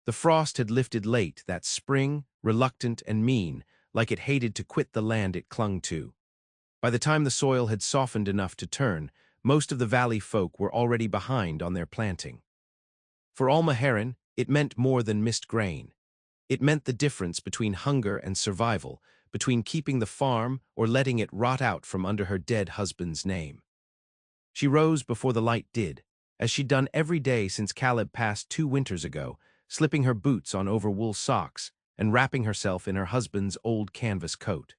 The frost had lifted late that spring, reluctant and mean, like it hated to quit the land it clung to. By the time the soil had softened enough to turn, most of the valley folk were already behind on their planting. For Alma Heron, it meant more than missed grain. It meant the difference between hunger and survival, between keeping the farm or letting it rot out from under her dead husband's name. She rose before the light did, as she'd done every day since Caleb passed 2 winters ago, slipping her boots on over wool socks and wrapping herself in her husband's old canvas coat.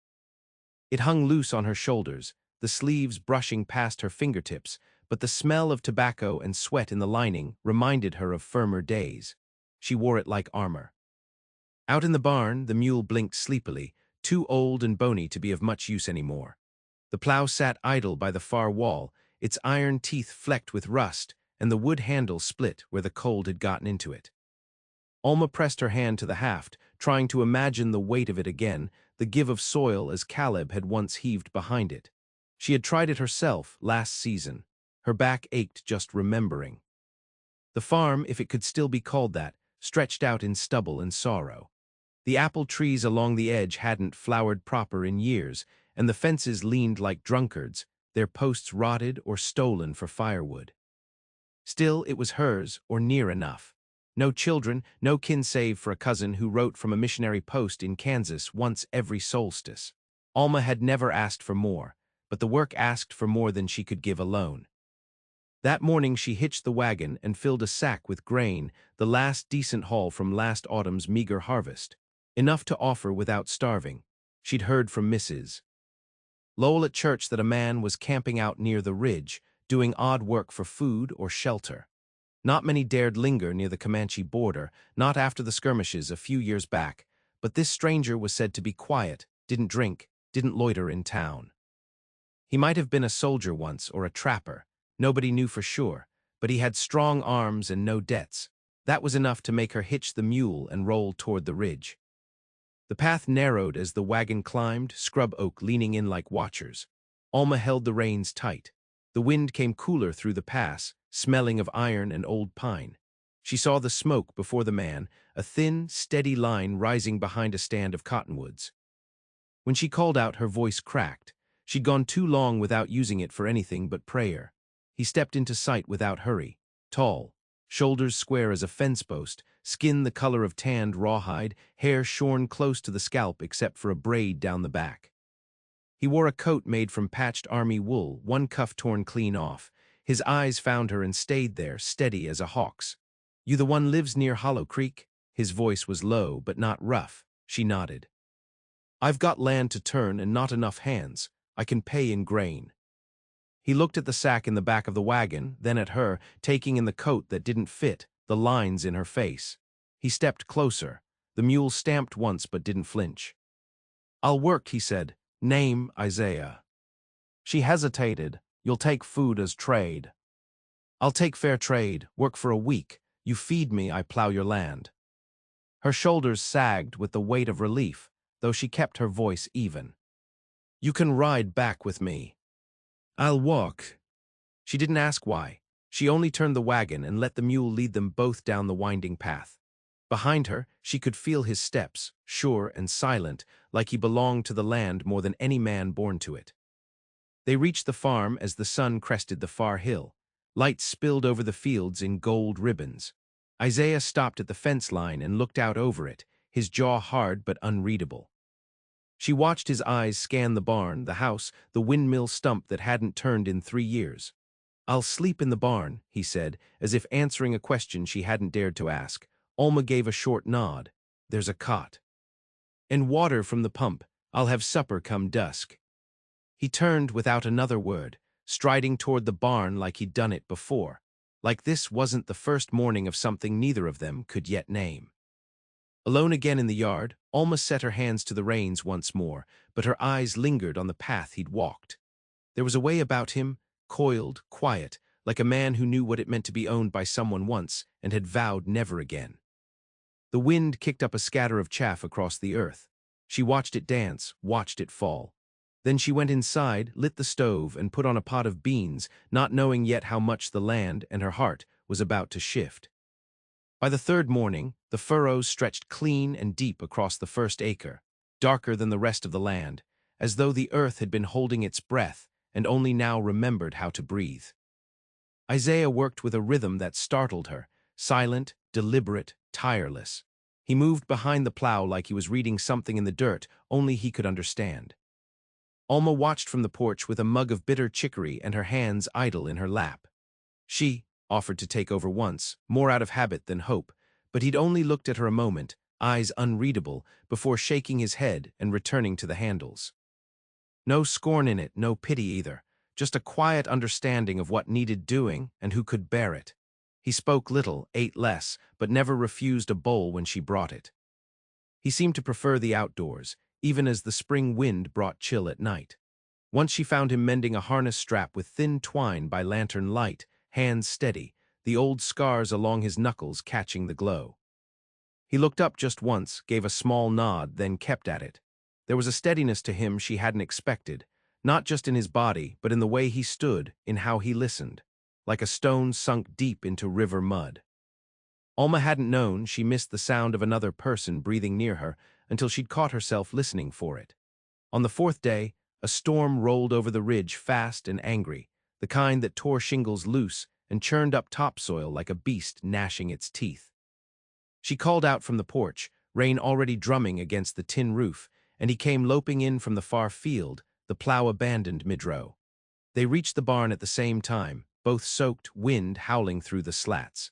It hung loose on her shoulders, the sleeves brushing past her fingertips, but the smell of tobacco and sweat in the lining reminded her of firmer days. She wore it like armor. Out in the barn, the mule blinked sleepily, too old and bony to be of much use anymore. The plow sat idle by the far wall, its iron teeth flecked with rust, and the wood handle split where the cold had gotten into it. Alma pressed her hand to the haft, trying to imagine the weight of it again, the give of soil as Caleb had once heaved behind it. She had tried it herself last season. Her back ached just remembering. The farm, if it could still be called that, stretched out in stubble and sorrow. The apple trees along the edge hadn't flowered proper in years, and the fences leaned like drunkards, their posts rotted or stolen for firewood. Still, it was hers, or near enough. No children, no kin save for a cousin who wrote from a missionary post in Kansas once every solstice. Alma had never asked for more, but the work asked for more than she could give alone. That morning she hitched the wagon and filled a sack with grain, the last decent haul from last autumn's meager harvest. Enough to offer without starving. She'd heard from Mrs. Lowell at church that a man was camping out near the ridge, doing odd work for food or shelter. Not many dared linger near the Comanche border, not after the skirmishes a few years back, but this stranger was said to be quiet, didn't drink, didn't loiter in town. He might have been a soldier once or a trapper, nobody knew for sure, but he had strong arms and no debts. That was enough to make her hitch the mule and roll toward the ridge. The path narrowed as the wagon climbed, scrub oak leaning in like watchers. Alma held the reins tight. The wind came cooler through the pass, smelling of iron and old pine. She saw the smoke before the man, a thin, steady line rising behind a stand of cottonwoods. When she called out, her voice cracked. She'd gone too long without using it for anything but prayer. He stepped into sight without hurry, tall, shoulders square as a fence post, skin the color of tanned rawhide, hair shorn close to the scalp except for a braid down the back. He wore a coat made from patched army wool, one cuff torn clean off. His eyes found her and stayed there, steady as a hawk's. "You the one lives near Hollow Creek?" His voice was low, but not rough. She nodded. "I've got land to turn and not enough hands. I can pay in grain." He looked at the sack in the back of the wagon, then at her, taking in the coat that didn't fit, the lines in her face. He stepped closer. The mule stamped once but didn't flinch. "I'll work," he said. "Name Isaiah." She hesitated. "You'll take food as trade." "I'll take fair trade, work for a week. You feed me, I plow your land." Her shoulders sagged with the weight of relief, though she kept her voice even. "You can ride back with me." "I'll walk." She didn't ask why. She only turned the wagon and let the mule lead them both down the winding path. Behind her, she could feel his steps, sure and silent, like he belonged to the land more than any man born to it. They reached the farm as the sun crested the far hill. Light spilled over the fields in gold ribbons. Isaiah stopped at the fence line and looked out over it, his jaw hard but unreadable. She watched his eyes scan the barn, the house, the windmill stump that hadn't turned in 3 years. "I'll sleep in the barn," he said, as if answering a question she hadn't dared to ask. Alma gave a short nod. "There's a cot. And water from the pump. I'll have supper come dusk." He turned without another word, striding toward the barn like he'd done it before, like this wasn't the first morning of something neither of them could yet name. Alone again in the yard, Alma set her hands to the reins once more, but her eyes lingered on the path he'd walked. There was a way about him, coiled, quiet, like a man who knew what it meant to be owned by someone once and had vowed never again. The wind kicked up a scatter of chaff across the earth. She watched it dance, watched it fall. Then she went inside, lit the stove, and put on a pot of beans, not knowing yet how much the land and her heart was about to shift. By the third morning, the furrows stretched clean and deep across the first acre, darker than the rest of the land, as though the earth had been holding its breath and only now remembered how to breathe. Isaiah worked with a rhythm that startled her, silent, deliberate, tireless. He moved behind the plow like he was reading something in the dirt only he could understand. Alma watched from the porch with a mug of bitter chicory and her hands idle in her lap. She offered to take over once, more out of habit than hope, but he'd only looked at her a moment, eyes unreadable, before shaking his head and returning to the handles. No scorn in it, no pity either, just a quiet understanding of what needed doing and who could bear it. He spoke little, ate less, but never refused a bowl when she brought it. He seemed to prefer the outdoors, even as the spring wind brought chill at night. Once she found him mending a harness strap with thin twine by lantern light, hands steady, the old scars along his knuckles catching the glow. He looked up just once, gave a small nod, then kept at it. There was a steadiness to him she hadn't expected, not just in his body, but in the way he stood, in how he listened, like a stone sunk deep into river mud. Alma hadn't known she missed the sound of another person breathing near her until she'd caught herself listening for it. On the fourth day, a storm rolled over the ridge fast and angry, the kind that tore shingles loose and churned up topsoil like a beast gnashing its teeth. She called out from the porch, rain already drumming against the tin roof, and he came loping in from the far field, the plow abandoned mid-row. They reached the barn at the same time, both soaked, wind howling through the slats.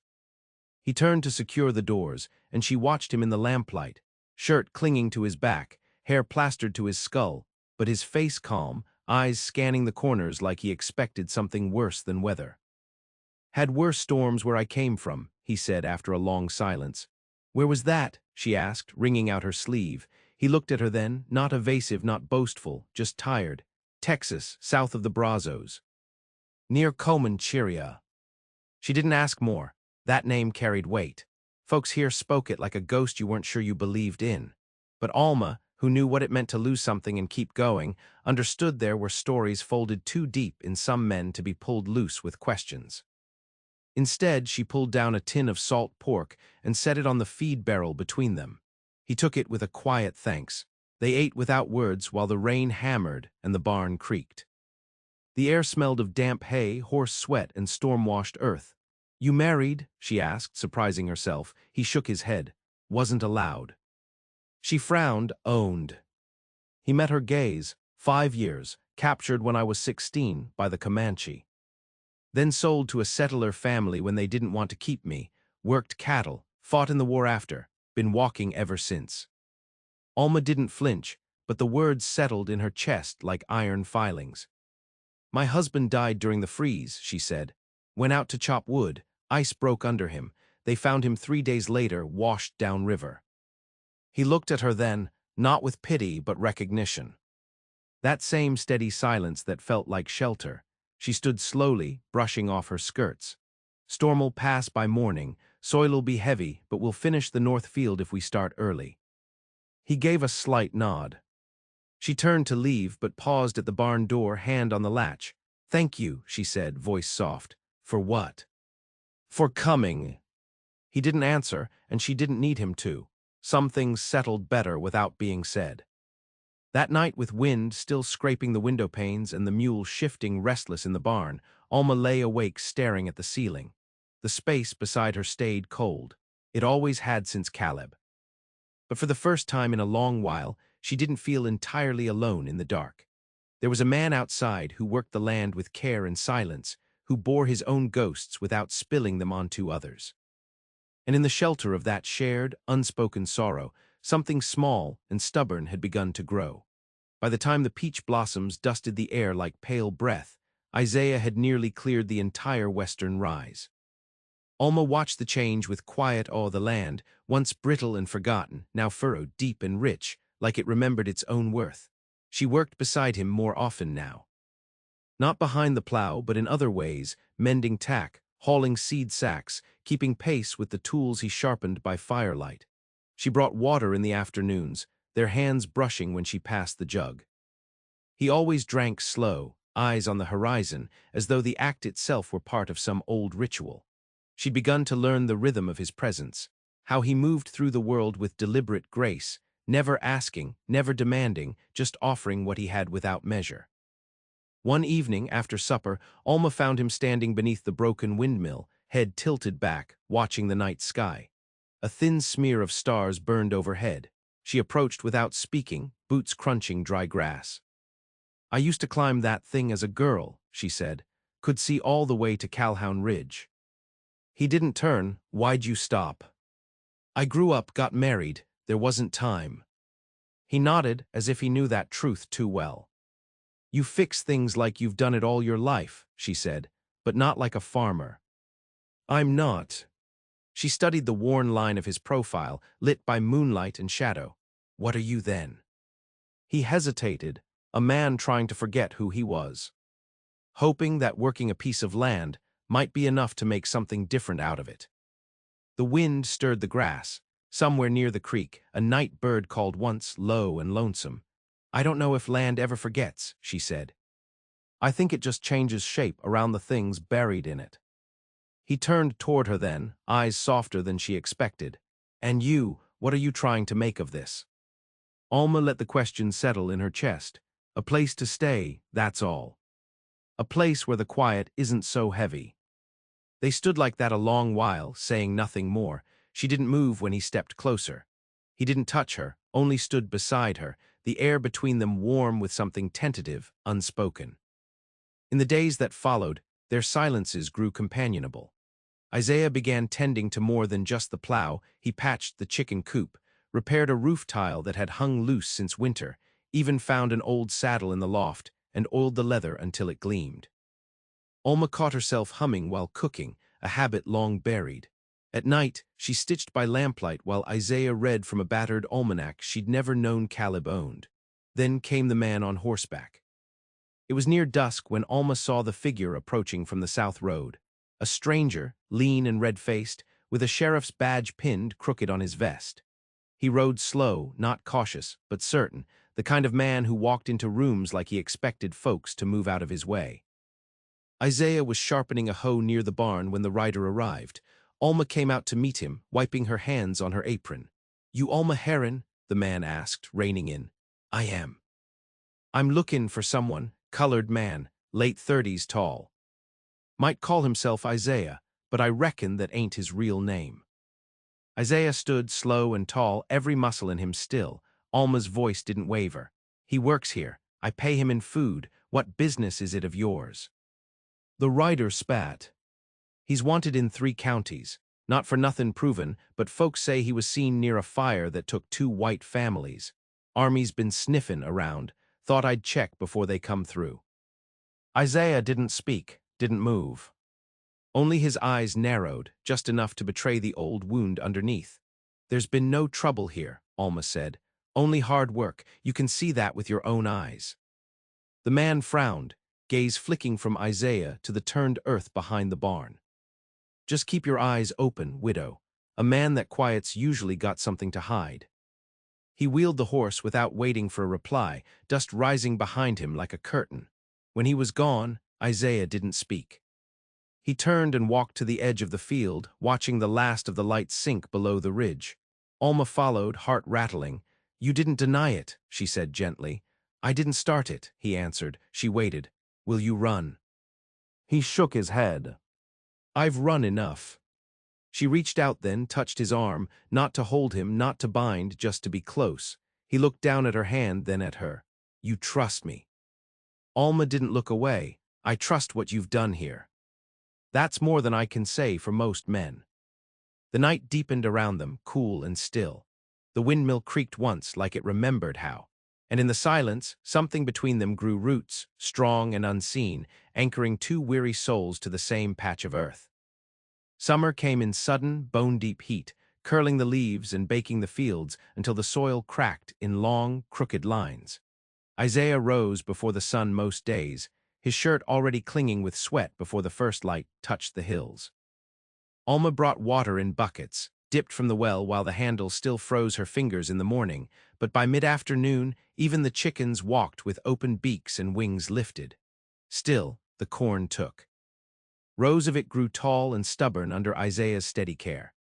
He turned to secure the doors, and she watched him in the lamplight, shirt clinging to his back, hair plastered to his skull, but his face calm, eyes scanning the corners like he expected something worse than weather. "Had worse storms where I came from," he said after a long silence. "Where was that?" she asked, wringing out her sleeve. He looked at her then, not evasive, not boastful, just tired. "Texas, south of the Brazos. Near Comanche." She didn't ask more. That name carried weight. Folks here spoke it like a ghost you weren't sure you believed in. But Alma, who knew what it meant to lose something and keep going, understood there were stories folded too deep in some men to be pulled loose with questions. Instead, she pulled down a tin of salt pork and set it on the feed barrel between them. He took it with a quiet thanks. They ate without words while the rain hammered and the barn creaked. The air smelled of damp hay, horse sweat, and storm-washed earth. "You married?" she asked, surprising herself. He shook his head. "Wasn't allowed." She frowned, owned. He met her gaze. 5 years, captured when I was 16 by the Comanche. Then sold to a settler family when they didn't want to keep me, worked cattle, fought in the war after, been walking ever since. Alma didn't flinch, but the words settled in her chest like iron filings. "My husband died during the freeze," she said. "Went out to chop wood. Ice broke under him. They found him 3 days later, washed downriver." He looked at her then, not with pity but recognition. That same steady silence that felt like shelter. She stood slowly, brushing off her skirts. "Storm'll pass by morning. Soil'll be heavy, but we'll finish the north field if we start early." He gave a slight nod. She turned to leave, but paused at the barn door, hand on the latch. "Thank you," she said, voice soft. "For what?" "For coming." He didn't answer, and she didn't need him to. Some things settled better without being said. That night, with wind still scraping the window panes and the mule shifting restless in the barn, Alma lay awake staring at the ceiling. The space beside her stayed cold. It always had since Caleb. But for the first time in a long while, she didn't feel entirely alone in the dark. There was a man outside who worked the land with care and silence, who bore his own ghosts without spilling them onto others. And in the shelter of that shared, unspoken sorrow, something small and stubborn had begun to grow. By the time the peach blossoms dusted the air like pale breath, Isaiah had nearly cleared the entire western rise. Alma watched the change with quiet awe. The land, once brittle and forgotten, now furrowed deep and rich, like it remembered its own worth. She worked beside him more often now. Not behind the plow, but in other ways, mending tack, hauling seed sacks, keeping pace with the tools he sharpened by firelight. She brought water in the afternoons, their hands brushing when she passed the jug. He always drank slow, eyes on the horizon, as though the act itself were part of some old ritual. She'd begun to learn the rhythm of his presence, how he moved through the world with deliberate grace, never asking, never demanding, just offering what he had without measure. One evening, after supper, Alma found him standing beneath the broken windmill, head tilted back, watching the night sky. A thin smear of stars burned overhead. She approached without speaking, boots crunching dry grass. "I used to climb that thing as a girl," she said. "Could see all the way to Calhoun Ridge." He didn't turn. "Why'd you stop?" "I grew up, got married. There wasn't time." He nodded as if he knew that truth too well. "You fix things like you've done it all your life," she said, "but not like a farmer." "I'm not." She studied the worn line of his profile, lit by moonlight and shadow. "What are you then?" He hesitated, a man trying to forget who he was, hoping that working a piece of land might be enough to make something different out of it. The wind stirred the grass. Somewhere near the creek, a night bird called once, low and lonesome. "I don't know if land ever forgets," she said. "I think it just changes shape around the things buried in it." He turned toward her then, eyes softer than she expected. "And you, what are you trying to make of this?" Alma let the question settle in her chest. "A place to stay, that's all. A place where the quiet isn't so heavy." They stood like that a long while, saying nothing more. She didn't move when he stepped closer. He didn't touch her, only stood beside her, the air between them warm with something tentative, unspoken. In the days that followed, their silences grew companionable. Isaiah began tending to more than just the plow. He patched the chicken coop, repaired a roof tile that had hung loose since winter, even found an old saddle in the loft and oiled the leather until it gleamed. Alma caught herself humming while cooking, a habit long buried. At night, she stitched by lamplight while Isaiah read from a battered almanac she'd never known Caleb owned. Then came the man on horseback. It was near dusk when Alma saw the figure approaching from the south road. A stranger, lean and red-faced, with a sheriff's badge pinned crooked on his vest. He rode slow, not cautious, but certain, the kind of man who walked into rooms like he expected folks to move out of his way. Isaiah was sharpening a hoe near the barn when the rider arrived. Alma came out to meet him, wiping her hands on her apron. "You Alma Heron?" the man asked, reining in. "I am." "I'm lookin' for someone, colored man, late 30s tall. Might call himself Isaiah, but I reckon that ain't his real name." Isaiah stood slow and tall, every muscle in him still. Alma's voice didn't waver. "He works here. I pay him in food. What business is it of yours?" The rider spat. "He's wanted in 3 counties. Not for nothing proven, but folks say he was seen near a fire that took 2 white families. Army's been sniffin' around. Thought I'd check before they come through." Isaiah didn't speak, didn't move. Only his eyes narrowed, just enough to betray the old wound underneath. "There's been no trouble here," Alma said. "Only hard work. You can see that with your own eyes." The man frowned, gaze flicking from Isaiah to the turned earth behind the barn. "Just keep your eyes open, widow. A man that quiet's usually got something to hide." He wheeled the horse without waiting for a reply, dust rising behind him like a curtain. When he was gone, Isaiah didn't speak. He turned and walked to the edge of the field, watching the last of the light sink below the ridge. Alma followed, heart rattling. "You didn't deny it," she said gently. "I didn't start it," he answered. She waited. "Will you run?" He shook his head. "I've run enough." She reached out then, touched his arm, not to hold him, not to bind, just to be close. He looked down at her hand, then at her. "You trust me." Alma didn't look away. "I trust what you've done here. That's more than I can say for most men." The night deepened around them, cool and still. The windmill creaked once, like it remembered how. And in the silence, something between them grew roots, strong and unseen, anchoring 2 weary souls to the same patch of earth. Summer came in sudden, bone-deep heat, curling the leaves and baking the fields until the soil cracked in long, crooked lines. Isaiah rose before the sun most days, his shirt already clinging with sweat before the first light touched the hills. Alma brought water in buckets, dipped from the well while the handle still froze her fingers in the morning, but by mid-afternoon, even the chickens walked with open beaks and wings lifted. Still, the corn took. Rows of it grew tall and stubborn under Isaiah's steady care.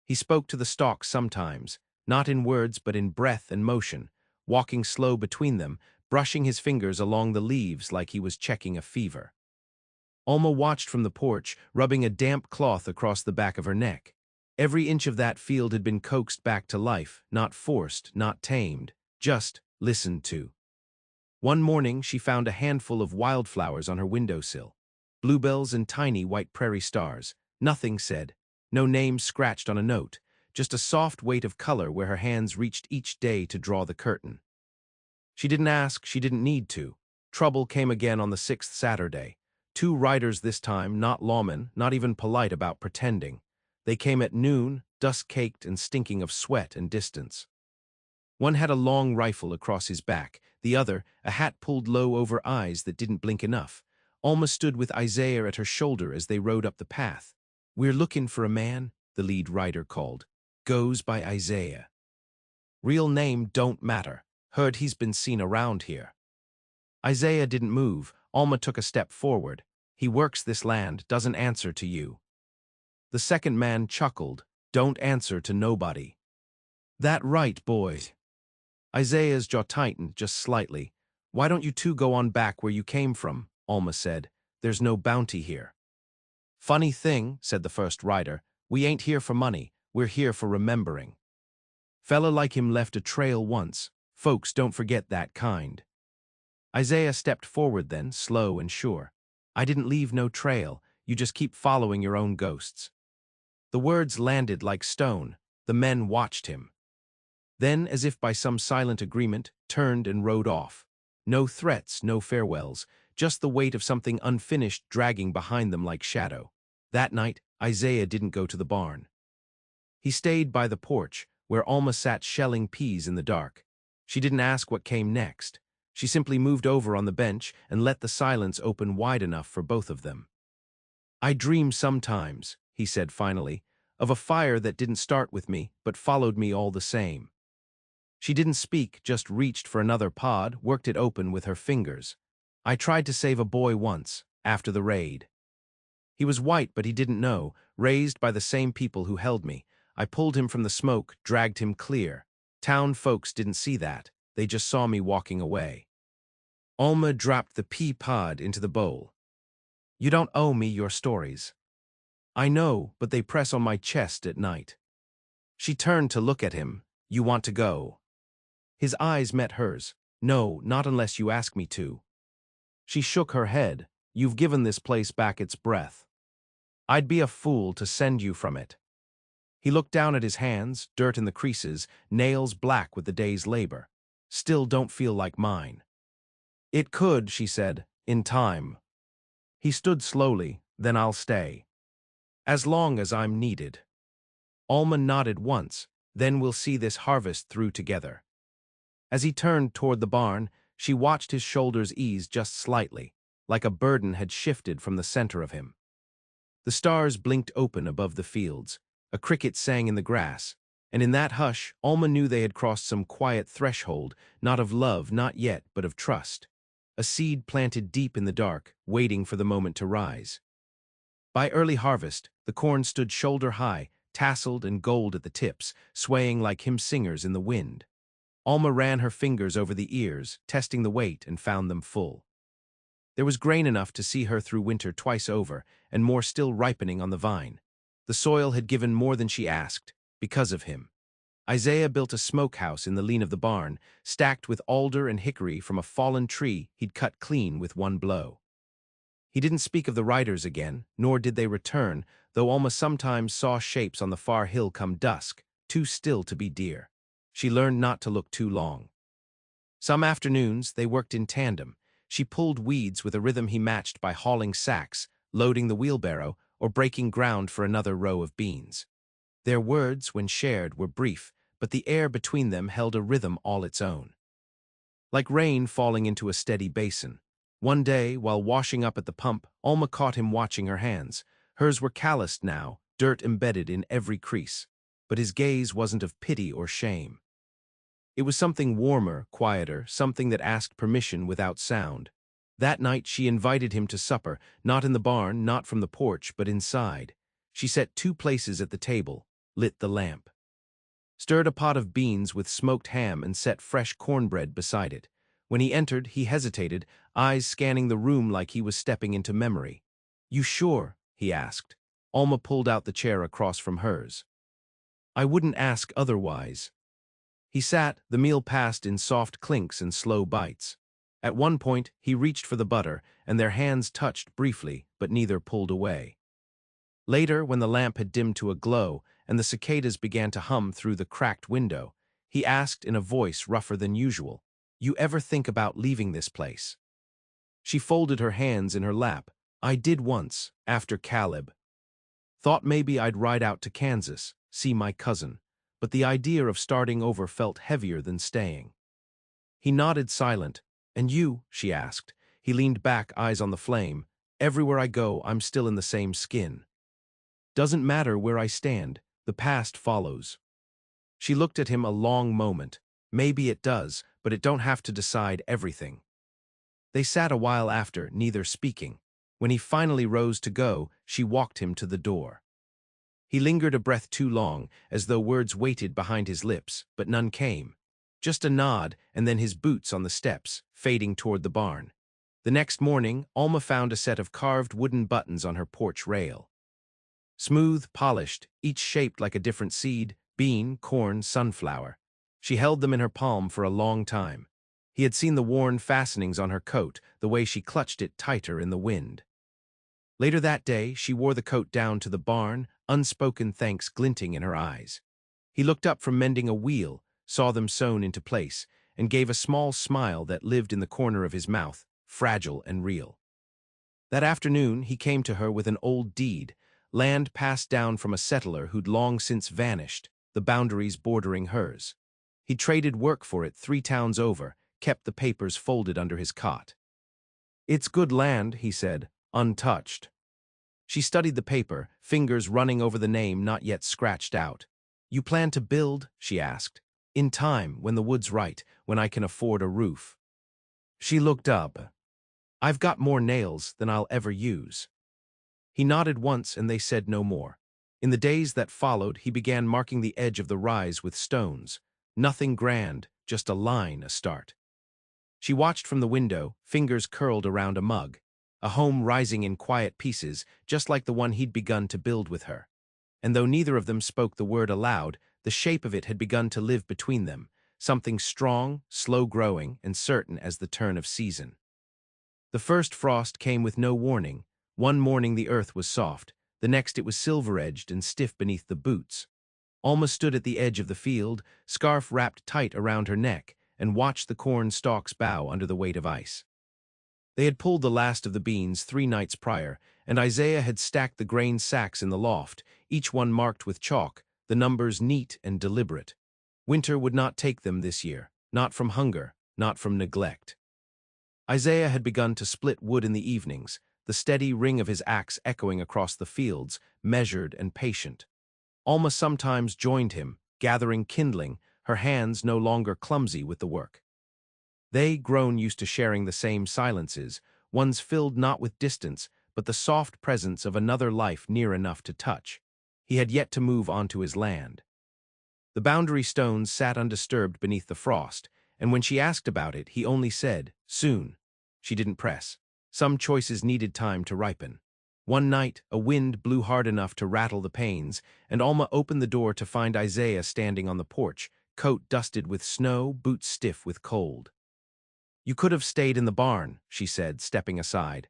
He spoke to the stalks sometimes, not in words but in breath and motion, walking slow between them, brushing his fingers along the leaves like he was checking a fever. Alma watched from the porch, rubbing a damp cloth across the back of her neck. Every inch of that field had been coaxed back to life, not forced, not tamed, just listened to. One morning she found a handful of wildflowers on her windowsill. Bluebells and tiny white prairie stars. Nothing said. No names scratched on a note. Just a soft weight of color where her hands reached each day to draw the curtain. She didn't ask, she didn't need to. Trouble came again on the 6th Saturday. 2 riders this time, not lawmen, not even polite about pretending. They came at noon, dust-caked and stinking of sweat and distance. One had a long rifle across his back, the other, a hat pulled low over eyes that didn't blink enough. Alma stood with Isaiah at her shoulder as they rode up the path. "We're looking for a man," the lead rider called. "Goes by Isaiah. Real name don't matter. Heard he's been seen around here." Isaiah didn't move. Alma took a step forward. "He works this land, doesn't answer to you." The second man chuckled. "Don't answer to nobody." "That right, boys." Isaiah's jaw tightened just slightly. "Why don't you two go on back where you came from?" Alma said. "There's no bounty here." "Funny thing," said the first rider. "We ain't here for money. We're here for remembering. Fella like him left a trail once. Folks don't forget that kind." Isaiah stepped forward then, slow and sure. "I didn't leave no trail. You just keep following your own ghosts." The words landed like stone. The men watched him. Then, as if by some silent agreement, turned and rode off. No threats, no farewells, just the weight of something unfinished dragging behind them like shadow. That night, Isaiah didn't go to the barn. He stayed by the porch, where Alma sat shelling peas in the dark. She didn't ask what came next. She simply moved over on the bench and let the silence open wide enough for both of them. "I dream sometimes," he said finally, "of a fire that didn't start with me, but followed me all the same." She didn't speak, just reached for another pod, worked it open with her fingers. "I tried to save a boy once, after the raid. He was white, but he didn't know, raised by the same people who held me. I pulled him from the smoke, dragged him clear. Town folks didn't see that. They just saw me walking away." Alma dropped the pea pod into the bowl. "You don't owe me your stories." "I know, but they press on my chest at night." She turned to look at him. "You want to go?" His eyes met hers. "No, not unless you ask me to." She shook her head. "You've given this place back its breath. I'd be a fool to send you from it." He looked down at his hands, dirt in the creases, nails black with the day's labor. "Still don't feel like mine." "It could," she said, "in time." He stood slowly. "Then I'll stay. As long as I'm needed." Alma nodded once. "Then we'll see this harvest through together." As he turned toward the barn, she watched his shoulders ease just slightly, like a burden had shifted from the center of him. The stars blinked open above the fields. A cricket sang in the grass, and in that hush, Alma knew they had crossed some quiet threshold, not of love, not yet, but of trust. A seed planted deep in the dark, waiting for the moment to rise. By early harvest, the corn stood shoulder high, tasseled and gold at the tips, swaying like hymn singers in the wind. Alma ran her fingers over the ears, testing the weight, and found them full. There was grain enough to see her through winter twice over, and more still ripening on the vine. The soil had given more than she asked, because of him. Isaiah built a smokehouse in the lean of the barn, stacked with alder and hickory from a fallen tree he'd cut clean with one blow. He didn't speak of the riders again, nor did they return, though Alma sometimes saw shapes on the far hill come dusk, too still to be deer. She learned not to look too long. Some afternoons, they worked in tandem. She pulled weeds with a rhythm he matched by hauling sacks, loading the wheelbarrow, or breaking ground for another row of beans. Their words, when shared, were brief, but the air between them held a rhythm all its own. Like rain falling into a steady basin. One day, while washing up at the pump, Alma caught him watching her hands. Hers were calloused now, dirt embedded in every crease. But his gaze wasn't of pity or shame. It was something warmer, quieter, something that asked permission without sound. That night she invited him to supper, not in the barn, not from the porch, but inside. She set 2 places at the table, lit the lamp, stirred a pot of beans with smoked ham and set fresh cornbread beside it. When he entered, he hesitated, eyes scanning the room like he was stepping into memory. "You sure?" he asked. Alma pulled out the chair across from hers. "I wouldn't ask otherwise." He sat, the meal passed in soft clinks and slow bites. At one point, he reached for the butter, and their hands touched briefly, but neither pulled away. Later, when the lamp had dimmed to a glow, and the cicadas began to hum through the cracked window, he asked in a voice rougher than usual, "You ever think about leaving this place?" She folded her hands in her lap. "I did once, after Caleb. Thought maybe I'd ride out to Kansas, see my cousin, but the idea of starting over felt heavier than staying." He nodded silent. "And you?" she asked. He leaned back, eyes on the flame. "Everywhere I go, I'm still in the same skin. Doesn't matter where I stand, the past follows." She looked at him a long moment. "Maybe it does, but it don't have to decide everything." They sat a while after, neither speaking. When he finally rose to go, she walked him to the door. He lingered a breath too long, as though words waited behind his lips, but none came. Just a nod, and then his boots on the steps, fading toward the barn. The next morning, Alma found a set of carved wooden buttons on her porch rail. Smooth, polished, each shaped like a different seed: bean, corn, sunflower. She held them in her palm for a long time. He had seen the worn fastenings on her coat, the way she clutched it tighter in the wind. Later that day, she wore the coat down to the barn, unspoken thanks glinting in her eyes. He looked up from mending a wheel, saw them sewn into place, and gave a small smile that lived in the corner of his mouth, fragile and real. That afternoon, he came to her with an old deed, land passed down from a settler who'd long since vanished, the boundaries bordering hers. He traded work for it 3 towns over, kept the papers folded under his cot. "It's good land," he said, "untouched." She studied the paper, fingers running over the name not yet scratched out. "You plan to build?" she asked. "In time, when the wood's right, when I can afford a roof." She looked up. "I've got more nails than I'll ever use." He nodded once and they said no more. In the days that followed, he began marking the edge of the rise with stones. Nothing grand, just a line, a start. She watched from the window, fingers curled around a mug. A home rising in quiet pieces, just like the one he'd begun to build with her. And though neither of them spoke the word aloud, the shape of it had begun to live between them, something strong, slow-growing, and certain as the turn of season. The first frost came with no warning. One morning the earth was soft, the next it was silver-edged and stiff beneath the boots. Alma stood at the edge of the field, scarf wrapped tight around her neck, and watched the corn stalks bow under the weight of ice. They had pulled the last of the beans 3 nights prior, and Isaiah had stacked the grain sacks in the loft, each one marked with chalk, the numbers neat and deliberate. Winter would not take them this year, not from hunger, not from neglect. Isaiah had begun to split wood in the evenings, the steady ring of his axe echoing across the fields, measured and patient. Alma sometimes joined him, gathering kindling, her hands no longer clumsy with the work. They, grown used to sharing the same silences, ones filled not with distance, but the soft presence of another life near enough to touch. He had yet to move onto his land. The boundary stones sat undisturbed beneath the frost, and when she asked about it, he only said, "Soon." She didn't press. Some choices needed time to ripen. One night, a wind blew hard enough to rattle the panes, and Alma opened the door to find Isaiah standing on the porch, coat dusted with snow, boots stiff with cold. "You could have stayed in the barn," she said, stepping aside.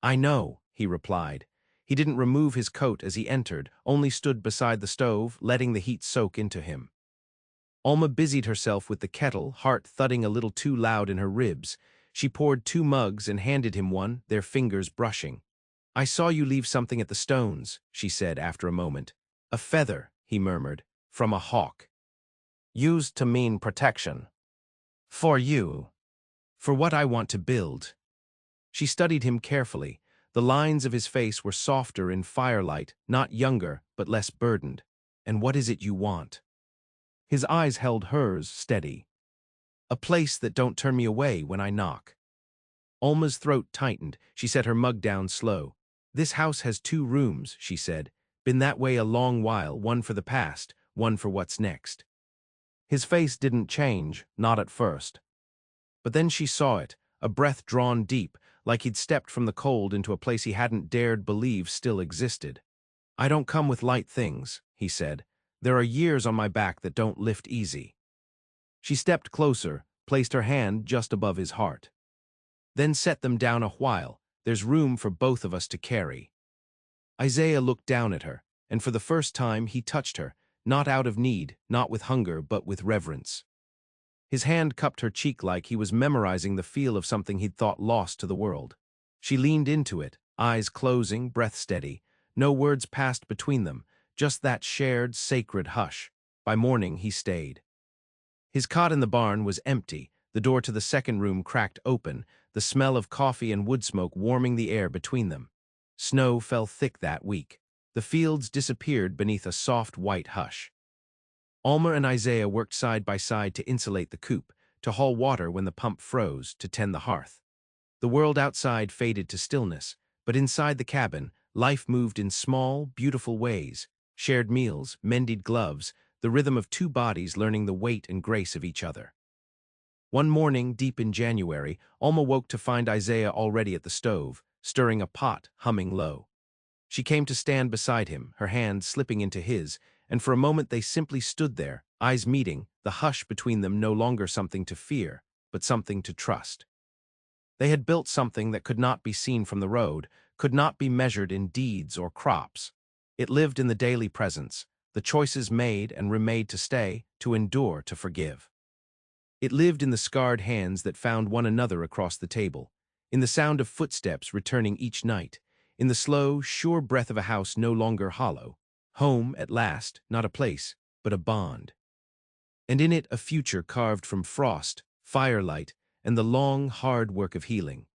"I know," he replied. He didn't remove his coat as he entered, only stood beside the stove, letting the heat soak into him. Alma busied herself with the kettle, heart thudding a little too loud in her ribs. She poured 2 mugs and handed him one, their fingers brushing. "I saw you leave something at the stones," she said after a moment. "A feather," he murmured, "from a hawk. Used to mean protection. For you. For what I want to build." She studied him carefully. The lines of his face were softer in firelight, not younger, but less burdened. "And what is it you want?" His eyes held hers steady. "A place that don't turn me away when I knock." Alma's throat tightened. She set her mug down slow. "This house has 2 rooms," she said. "Been that way a long while, one for the past, one for what's next." His face didn't change, not at first. But then she saw it, a breath drawn deep, like he'd stepped from the cold into a place he hadn't dared believe still existed. "I don't come with light things," he said. "There are years on my back that don't lift easy." She stepped closer, placed her hand just above his heart. "Then set them down a while. There's room for both of us to carry." Isaiah looked down at her, and for the first time he touched her, not out of need, not with hunger, but with reverence. His hand cupped her cheek like he was memorizing the feel of something he'd thought lost to the world. She leaned into it, eyes closing, breath steady. No words passed between them, just that shared, sacred hush. By morning he stayed. His cot in the barn was empty, the door to the second room cracked open, the smell of coffee and wood smoke warming the air between them. Snow fell thick that week. The fields disappeared beneath a soft white hush. Alma and Isaiah worked side by side to insulate the coop, to haul water when the pump froze, to tend the hearth. The world outside faded to stillness, but inside the cabin, life moved in small, beautiful ways. Shared meals, mended gloves, the rhythm of 2 bodies learning the weight and grace of each other. One morning, deep in January, Alma woke to find Isaiah already at the stove, stirring a pot, humming low. She came to stand beside him, her hand slipping into his, and for a moment they simply stood there, eyes meeting, the hush between them no longer something to fear, but something to trust. They had built something that could not be seen from the road, could not be measured in deeds or crops. It lived in the daily presence, the choices made and remade to stay, to endure, to forgive. It lived in the scarred hands that found one another across the table, in the sound of footsteps returning each night, in the slow, sure breath of a house no longer hollow. Home, at last, not a place, but a bond. And in it a future carved from frost, firelight, and the long, hard work of healing.